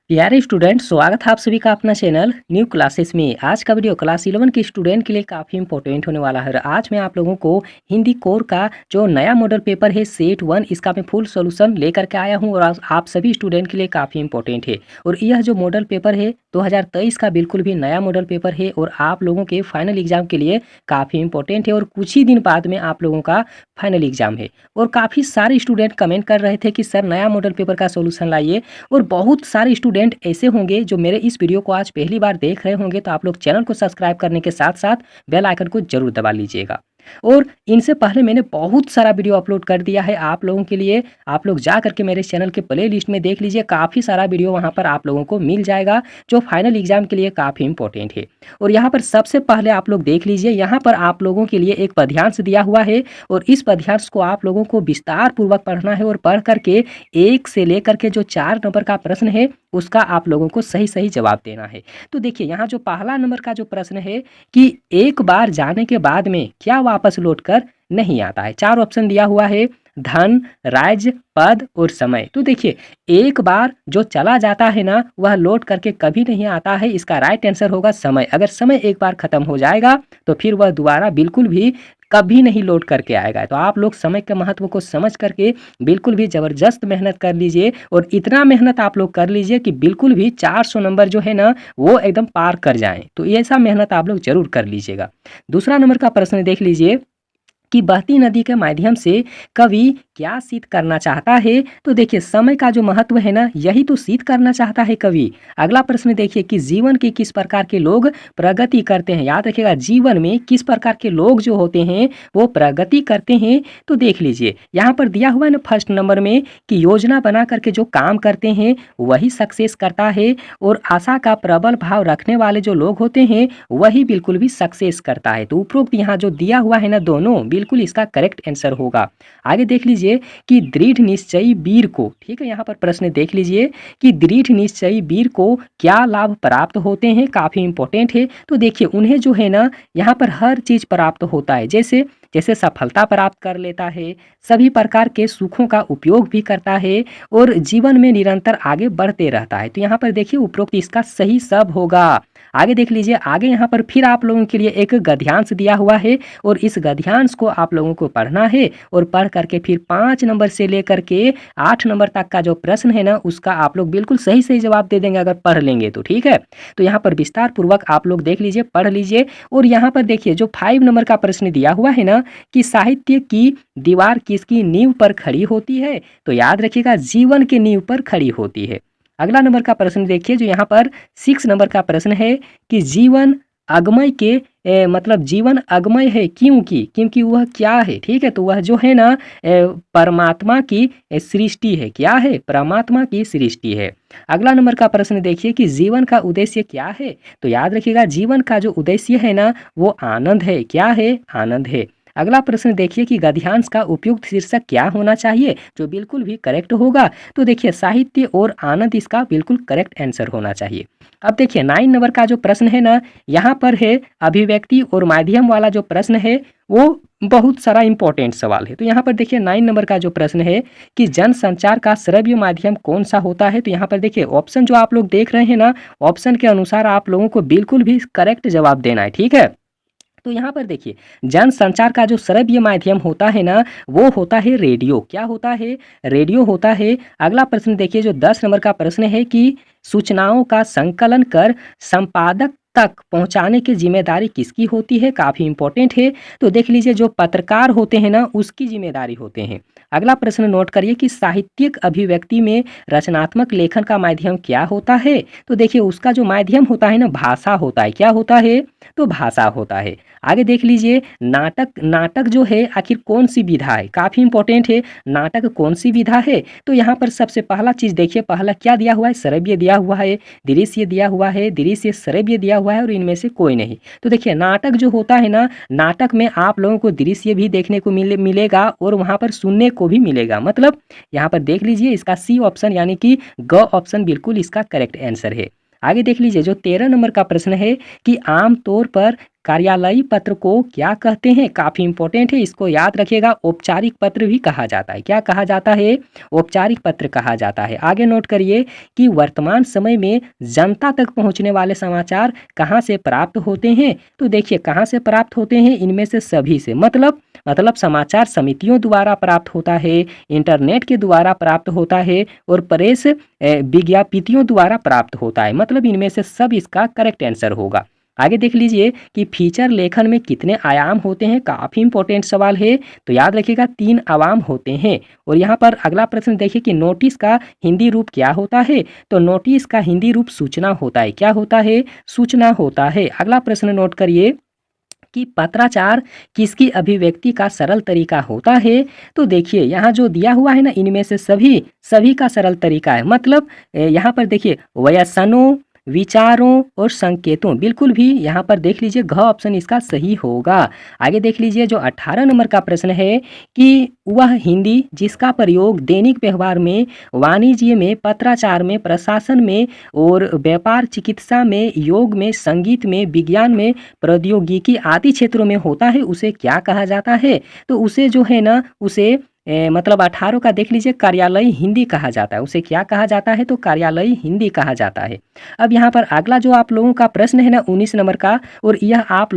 प्यारे स्टूडेंट, स्वागत है आप सभी का अपना चैनल न्यू क्लासेस में। आज का वीडियो क्लास 11 के स्टूडेंट के लिए काफ़ी इंपॉर्टेंट होने वाला है। आज मैं आप लोगों को हिंदी कोर का जो नया मॉडल पेपर है सेट 1, इसका मैं फुल सॉल्यूशन लेकर के आया हूं और आप सभी स्टूडेंट के लिए काफ़ी इंपॉर्टेंट है। और यह जो मॉडल पेपर है 2023 का बिल्कुल भी नया मॉडल पेपर है और आप लोगों के फाइनल एग्जाम के लिए काफ़ी इंपॉर्टेंट है। और कुछ ही दिन बाद में आप लोगों का फाइनल एग्जाम है और काफ़ी सारे स्टूडेंट कमेंट कर रहे थे कि सर नया मॉडल पेपर का सोल्यूशन लाइए। और बहुत सारे स्टूडेंट ऐसे होंगे जो मेरे इस वीडियो को आज पहली बार देख रहे होंगे, तो आप लोग चैनल को सब्सक्राइब करने के साथ साथ बेल आइकन को जरूर दबा लीजिएगा। और इनसे पहले मैंने बहुत सारा वीडियो अपलोड कर दिया है आप लोगों के लिए। आप लोग जा करके मेरे चैनल के प्ले लिस्ट में देख लीजिए, काफ़ी सारा वीडियो वहाँ पर आप लोगों को मिल जाएगा जो फाइनल एग्जाम के लिए काफ़ी इंपॉर्टेंट है। और यहाँ पर सबसे पहले आप लोग देख लीजिए, यहाँ पर आप लोगों के लिए एक पद्यांश दिया हुआ है और इस पद्यांश को आप लोगों को विस्तार पूर्वक पढ़ना है और पढ़ करके 1 से लेकर के जो 4 नंबर का प्रश्न है उसका आप लोगों को सही सही जवाब देना है। तो देखिए यहाँ जो पहला नंबर का जो प्रश्न है कि एक बार जाने के बाद में क्या वापस लौटकर नहीं आता है। 4 ऑप्शन दिया हुआ है, धन, राज्य, पद और समय। तो देखिए एक बार जो चला जाता है ना वह लौट करके कभी नहीं आता है। इसका राइट आंसर होगा समय। अगर समय एक बार खत्म हो जाएगा तो फिर वह दोबारा बिल्कुल भी कभी नहीं लौट करके आएगा। तो आप लोग समय के महत्व को समझ करके बिल्कुल भी ज़बरदस्त मेहनत कर लीजिए और इतना मेहनत आप लोग कर लीजिए कि बिल्कुल भी 400 नंबर जो है ना वो एकदम पार कर जाएं। तो ऐसा मेहनत आप लोग जरूर कर लीजिएगा। दूसरा नंबर का प्रश्न देख लीजिए कि बहती नदी के माध्यम से कवि क्या सिद्ध करना चाहता है। तो देखिए समय का जो महत्व है ना यही तो सिद्ध करना चाहता है कवि। अगला प्रश्न देखिए कि जीवन के किस प्रकार के लोग प्रगति करते हैं। याद रखिएगा जीवन में किस प्रकार के लोग जो होते हैं वो प्रगति करते हैं। तो देख लीजिए यहाँ पर दिया हुआ है ना फर्स्ट नंबर में कि योजना बना करके जो काम करते हैं वही सक्सेस करता है और आशा का प्रबल भाव रखने वाले जो लोग होते हैं वही बिल्कुल भी सक्सेस करता है। तो उपरोक्त यहाँ जो दिया हुआ है ना दोनों बिल्कुल इसका करेक्ट आंसर होगा। आगे देख लीजिए कि दृढ़ निश्चयी वीर को, ठीक है यहाँ पर प्रश्न देख लीजिए कि दृढ़ निश्चयी वीर को क्या लाभ प्राप्त होते हैं। काफी इंपॉर्टेंट है। तो देखिए उन्हें जो है ना यहाँ पर हर चीज प्राप्त होता है, जैसे जैसे सफलता प्राप्त कर लेता है, सभी प्रकार के सुखों का उपयोग भी करता है और जीवन में निरंतर आगे बढ़ते रहता है। तो यहाँ पर देखिए उपरोक्त इसका सही सब होगा। आगे देख लीजिए, आगे यहाँ पर फिर आप लोगों के लिए एक गद्यांश दिया हुआ है और इस गद्यांश को आप लोगों को पढ़ना है और पढ़ करके फिर 5 नंबर से लेकर के 8 नंबर तक का जो प्रश्न है ना उसका आप लोग बिल्कुल सही सही जवाब दे देंगे अगर पढ़ लेंगे तो, ठीक है। तो यहाँ पर विस्तार पूर्वक आप लोग देख लीजिए, पढ़ लीजिए। और यहाँ पर देखिए जो 5 नंबर का प्रश्न दिया हुआ है ना कि साहित्य की दीवार किसकी नींव पर खड़ी होती है। तो याद रखिएगा जीवन के नींव पर खड़ी होती है। अगला नंबर का प्रश्न देखिए जो यहाँ पर 6 नंबर का प्रश्न है कि जीवन अगमय के मतलब जीवन अगमय है क्योंकि वह क्या है। ठीक है, तो वह जो है ना परमात्मा की सृष्टि है। क्या है? परमात्मा की सृष्टि है। अगला नंबर का प्रश्न देखिए कि जीवन का उद्देश्य क्या है। तो याद रखिएगा जीवन का जो उद्देश्य है ना वो आनंद है। क्या है? आनंद है। अगला प्रश्न देखिए कि गद्यांश का उपयुक्त शीर्षक क्या होना चाहिए, जो बिल्कुल भी करेक्ट होगा। तो देखिए साहित्य और आनंद इसका बिल्कुल करेक्ट आंसर होना चाहिए। अब देखिए 9 नंबर का जो प्रश्न है ना यहाँ पर है अभिव्यक्ति और माध्यम वाला जो प्रश्न है वो बहुत सारा इंपॉर्टेंट सवाल है। तो यहाँ पर देखिए 9 नंबर का जो प्रश्न है कि जन संचार का श्रव्य माध्यम कौन सा होता है। तो यहाँ पर देखिए ऑप्शन जो आप लोग देख रहे हैं ना ऑप्शन के अनुसार आप लोगों को बिल्कुल भी करेक्ट जवाब देना है, ठीक है। तो यहाँ पर देखिए जन संचार का जो श्रव्य माध्यम होता है ना वो होता है रेडियो। क्या होता है? रेडियो होता है। अगला प्रश्न देखिए जो 10 नंबर का प्रश्न है कि सूचनाओं का संकलन कर संपादक तक पहुंचाने की जिम्मेदारी किसकी होती है। काफी इंपॉर्टेंट है। तो देख लीजिए जो पत्रकार होते हैं ना उसकी जिम्मेदारी होते हैं। अगला प्रश्न नोट करिए कि साहित्यिक अभिव्यक्ति में रचनात्मक लेखन का माध्यम क्या होता है। तो देखिए उसका जो माध्यम होता है ना भाषा होता है। क्या होता है? तो भाषा होता है। आगे देख लीजिए नाटक जो है आखिर कौन सी विधा है। काफी इंपॉर्टेंट है। नाटक कौन सी विधा है। तो यहाँ पर सबसे पहला चीज देखिए, पहला क्या दिया हुआ है? श्रव्य दिया हुआ है, दृश्य दिया हुआ है, दृश्य श्रव्य दिया हुआ है और इनमें से कोई नहीं। तो देखिए नाटक जो होता है ना नाटक में आप लोगों को दृश्य भी देखने को मिलेगा और वहां पर सुनने को भी मिलेगा। मतलब यहाँ पर देख लीजिए इसका सी ऑप्शन यानी कि ग ऑप्शन बिल्कुल इसका करेक्ट आंसर है। आगे देख लीजिए जो 13 नंबर का प्रश्न है कि आम तौर पर कार्यालयी पत्र को क्या कहते हैं? काफ़ी इंपॉर्टेंट है, इसको याद रखिएगा। औपचारिक पत्र भी कहा जाता है। क्या कहा जाता है? औपचारिक पत्र कहा जाता है। आगे नोट करिए कि वर्तमान समय में जनता तक पहुँचने वाले समाचार कहाँ से प्राप्त होते हैं? तो देखिए कहाँ से प्राप्त होते हैं? इनमें से सभी से। मतलब समाचार समितियों द्वारा प्राप्त होता है, इंटरनेट के द्वारा प्राप्त होता है और प्रेस विज्ञापितियों द्वारा प्राप्त होता है। मतलब इनमें से सब इसका करेक्ट आंसर होगा। आगे देख लीजिए कि फीचर लेखन में कितने आयाम होते हैं? काफ़ी इंपॉर्टेंट सवाल है, तो याद रखिएगा 3 आयाम होते हैं। और यहाँ पर अगला प्रश्न देखिए कि नोटिस का हिंदी रूप क्या होता है? तो नोटिस का हिंदी रूप सूचना होता है। क्या होता है? सूचना होता है। अगला प्रश्न नोट करिए कि पत्राचार किसकी अभिव्यक्ति का सरल तरीका होता है? तो देखिए यहाँ जो दिया हुआ है ना, इनमें से सभी का सरल तरीका है। मतलब यहाँ पर देखिए व्यसनों, विचारों और संकेतों, बिल्कुल भी यहाँ पर देख लीजिए घ ऑप्शन इसका सही होगा। आगे देख लीजिए जो 18 नंबर का प्रश्न है कि वह हिंदी जिसका प्रयोग दैनिक व्यवहार में, वाणिज्य में, पत्राचार में, प्रशासन में और व्यापार, चिकित्सा में, योग में, संगीत में, विज्ञान में, प्रौद्योगिकी आदि क्षेत्रों में होता है, उसे क्या कहा जाता है? तो उसे जो है ना, उसे मतलब 18 का देख लीजिए कार्यालयी हिंदी कहा जाता है। उसे क्या कहा जाता है? तो कार्यालयी हिंदी कहा जाता है। अब यहाँ पर अगला जो आप लोगों का प्रश्न है ना 19 नंबर का, और यह आप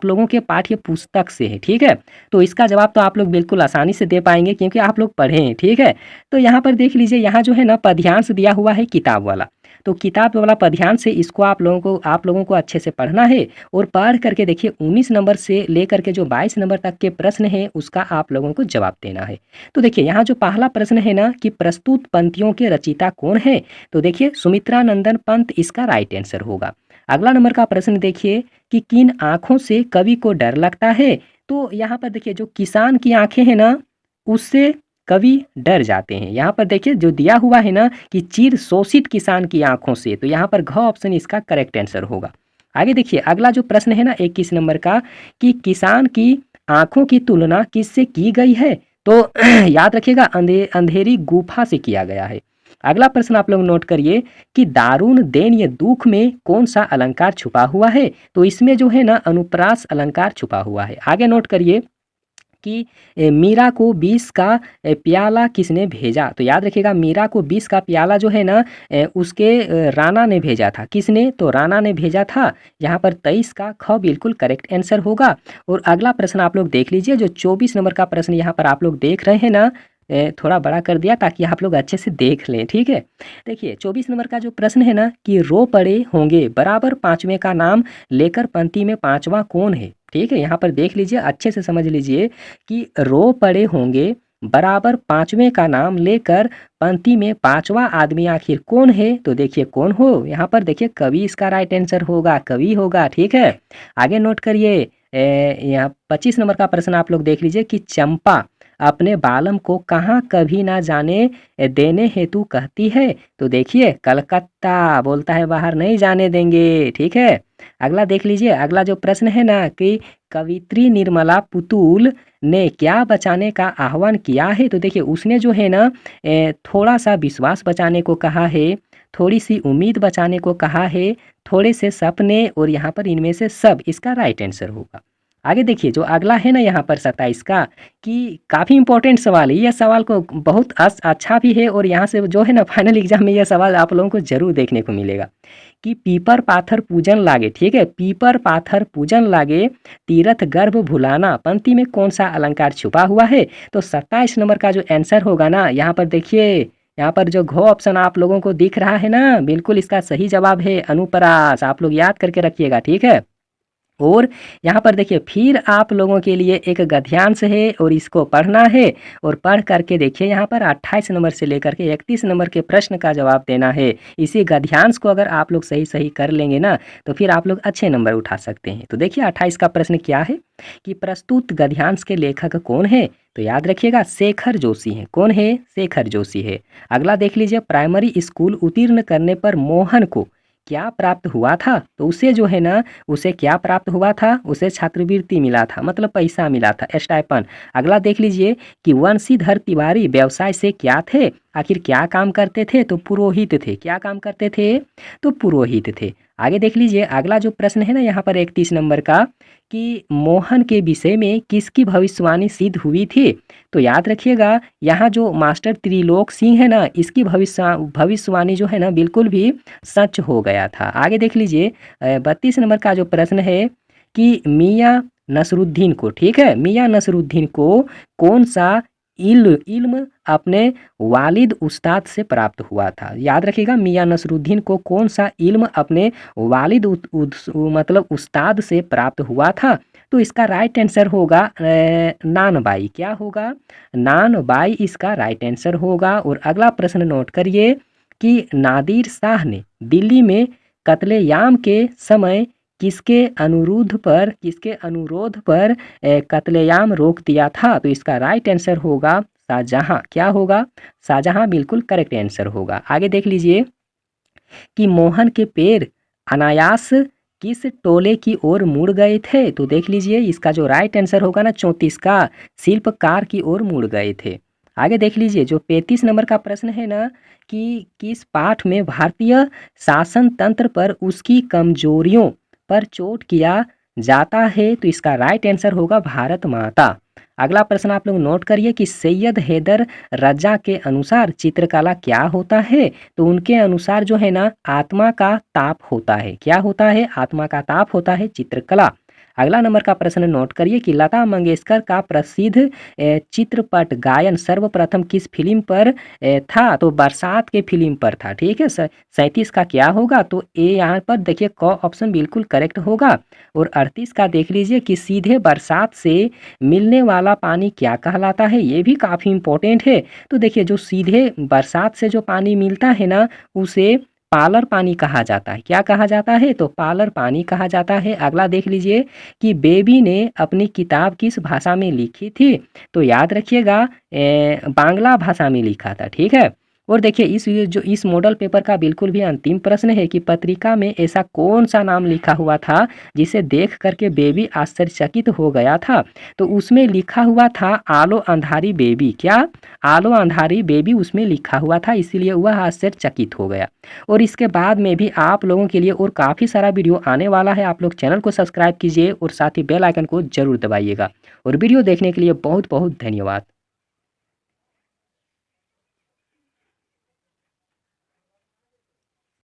लोगों के पाठ्य पुस्तक से है, ठीक है? तो इसका जवाब तो आप लोग बिल्कुल आसानी से दे पाएंगे क्योंकि आप लोग पढ़े हैं, ठीक है? तो यहाँ पर देख लीजिए, यहाँ जो है ना पद्यांश दिया हुआ है किताब वाला। तो किताब वाला पद्यांश से इसको आप लोगों को अच्छे से पढ़ना है और पढ़ करके देखिए 19 नंबर से लेकर के जो 22 नंबर तक के प्रश्न हैं उसका आप लोगों को जवाब देना है। तो देखिए यहाँ जो पहला प्रश्न है ना कि प्रस्तुत पंक्तियों के रचयिता कौन है? तो देखिए सुमित्रा नंदन पंत इसका राइट आंसर होगा। अगला नंबर का प्रश्न देखिए कि किन आँखों से कवि को डर लगता है? तो यहाँ पर देखिए जो किसान की आँखें हैं ना, उससे कवि डर जाते हैं। यहाँ पर देखिए जो दिया हुआ है ना कि चिर शोषित किसान की आँखों से, तो यहाँ पर घ ऑप्शन इसका करेक्ट आंसर होगा। आगे देखिए अगला जो प्रश्न है ना 21 नंबर का कि किसान की आँखों की तुलना किससे की गई है? तो याद रखिएगा अंधेरी गुफा से किया गया है। अगला प्रश्न आप लोग नोट करिए कि दारुण दैन्य दुख में कौन सा अलंकार छुपा हुआ है? तो इसमें जो है ना अनुप्रास अलंकार छुपा हुआ है। आगे नोट करिए कि मीरा को 20 का प्याला किसने भेजा? तो याद रखिएगा मीरा को 20 का प्याला जो है ना उसके राणा ने भेजा था। किसने? तो राणा ने भेजा था। यहाँ पर 23 का ख बिल्कुल करेक्ट आंसर होगा। और अगला प्रश्न आप लोग देख लीजिए जो 24 नंबर का प्रश्न यहाँ पर आप लोग देख रहे हैं ना, थोड़ा बड़ा कर दिया ताकि आप लोग अच्छे से देख लें, ठीक है? देखिए 24 नंबर का जो प्रश्न है ना कि रो पड़े होंगे बराबर पांचवें का नाम लेकर पंक्ति में पांचवा कौन है? ठीक है, यहाँ पर देख लीजिए, अच्छे से समझ लीजिए कि रो पड़े होंगे बराबर पांचवें का नाम लेकर पंक्ति में पांचवा आदमी आखिर कौन है? तो देखिए कौन हो, यहाँ पर देखिए कवि इसका राइट आंसर होगा, कवि होगा, ठीक है? आगे नोट करिए यहाँ 25 नंबर का प्रश्न आप लोग देख लीजिए कि चंपा अपने बालम को कहाँ कभी ना जाने देने हेतु कहती है? तो देखिए कलकत्ता, बोलता है बाहर नहीं जाने देंगे, ठीक है? अगला देख लीजिए, अगला जो प्रश्न है ना कि कवित्री निर्मला पुतुल ने क्या बचाने का आह्वान किया है? तो देखिए उसने जो है ना थोड़ा सा विश्वास बचाने को कहा है, थोड़ी सी उम्मीद बचाने को कहा है, थोड़े से सपने, और यहाँ पर इनमें से सब इसका राइट आंसर होगा। आगे देखिए जो अगला है ना यहाँ पर 27 का कि काफ़ी इंपॉर्टेंट सवाल है। यह सवाल को बहुत अच्छा भी है और यहाँ से जो है ना फाइनल एग्जाम में यह सवाल आप लोगों को जरूर देखने को मिलेगा कि पीपर पाथर पूजन लागे, ठीक है? पीपर पाथर पूजन लागे तीरथ गर्भ भुलाना पंक्ति में कौन सा अलंकार छुपा हुआ है? तो 27 नंबर का जो आंसर होगा ना, यहाँ पर देखिए, यहाँ पर जो घ ऑप्शन आप लोगों को दिख रहा है ना, बिल्कुल इसका सही जवाब है अनुप्रास। आप लोग याद करके रखिएगा, ठीक है? और यहाँ पर देखिए फिर आप लोगों के लिए एक गद्यांश है और इसको पढ़ना है और पढ़ करके देखिए यहाँ पर 28 नंबर से लेकर के 31 नंबर के प्रश्न का जवाब देना है। इसी गद्यांश को अगर आप लोग सही सही कर लेंगे ना तो फिर आप लोग अच्छे नंबर उठा सकते हैं। तो देखिए 28 का प्रश्न क्या है कि प्रस्तुत गद्यांश के लेखक कौन है? तो याद रखिएगा शेखर जोशी है। कौन है? शेखर जोशी है। अगला देख लीजिए प्राइमरी स्कूल उत्तीर्ण करने पर मोहन को क्या प्राप्त हुआ था? तो उसे जो है ना उसे क्या प्राप्त हुआ था? उसे छात्रवृत्ति मिला था, मतलब पैसा मिला था, स्टाइपेंड। अगला देख लीजिए कि वंशीधर तिवारी व्यवसाय से क्या थे? आखिर क्या काम करते थे? तो पुरोहित थे। क्या काम करते थे? तो पुरोहित थे। आगे देख लीजिए अगला जो प्रश्न है ना यहाँ पर 31 नंबर का कि मोहन के विषय में किसकी भविष्यवाणी सिद्ध हुई थी? तो याद रखिएगा यहाँ जो मास्टर त्रिलोक सिंह है ना इसकी भविष्यवाणी जो है ना बिल्कुल भी सच हो गया था। आगे देख लीजिए 32 नंबर का जो प्रश्न है कि मियाँ नसरुद्दीन को, ठीक है, मियाँ नसरुद्दीन को कौन सा इल्म अपने वालिद उस्ताद से प्राप्त हुआ था? याद रखिएगा मियाँ नसरुद्दीन को कौन सा इल्म अपने वालिद मतलब उस्ताद से प्राप्त हुआ था? तो इसका राइट आंसर होगा नानबाई। क्या होगा? नानबाई इसका राइट आंसर होगा। और अगला प्रश्न नोट करिए कि नादिर शाह ने दिल्ली में कत्लेआम के समय किसके अनुरोध पर कत्लेआम रोक दिया था? तो इसका राइट आंसर होगा शाहजहां। क्या होगा? शाहजहां बिल्कुल करेक्ट आंसर होगा। आगे देख लीजिए कि मोहन के पैर अनायास किस टोले की ओर मुड़ गए थे? तो देख लीजिए इसका जो राइट आंसर होगा ना 34 का शिल्पकार की ओर मुड़ गए थे। आगे देख लीजिए जो 35 नंबर का प्रश्न है ना कि किस पाठ में भारतीय शासन तंत्र पर उसकी कमजोरियों पर चोट किया जाता है? तो इसका राइट आंसर होगा भारत माता। अगला प्रश्न आप लोग नोट करिए कि सैयद हैदर रजा के अनुसार चित्रकला क्या होता है? तो उनके अनुसार जो है ना आत्मा का ताप होता है। क्या होता है? आत्मा का ताप होता है चित्रकला। अगला नंबर का प्रश्न नोट करिए कि लता मंगेशकर का प्रसिद्ध चित्रपट गायन सर्वप्रथम किस फिल्म पर था? तो बरसात के फिल्म पर था। ठीक है, 37 का क्या होगा? तो ए यहाँ पर देखिए क ऑप्शन बिल्कुल करेक्ट होगा। और 38 का देख लीजिए कि सीधे बरसात से मिलने वाला पानी क्या कहलाता है? ये भी काफ़ी इंपॉर्टेंट है। तो देखिए जो सीधे बरसात से जो पानी मिलता है ना उसे पालर पानी कहा जाता है। क्या कहा जाता है? तो पालर पानी कहा जाता है। अगला देख लीजिए कि बेबी ने अपनी किताब किस भाषा में लिखी थी? तो याद रखिएगा बांग्ला भाषा में लिखा था। ठीक है। और देखिए इस मॉडल पेपर का बिल्कुल भी अंतिम प्रश्न है कि पत्रिका में ऐसा कौन सा नाम लिखा हुआ था जिसे देख करके बेबी आश्चर्यचकित हो गया था? तो उसमें लिखा हुआ था आलो अंधारी बेबी। क्या? आलो अंधारी बेबी उसमें लिखा हुआ था, इसीलिए वह आश्चर्यचकित हो गया। और इसके बाद में भी आप लोगों के लिए और काफ़ी सारा वीडियो आने वाला है। आप लोग चैनल को सब्सक्राइब कीजिए और साथ ही बेल आइकन को जरूर दबाइएगा। और वीडियो देखने के लिए बहुत बहुत धन्यवाद।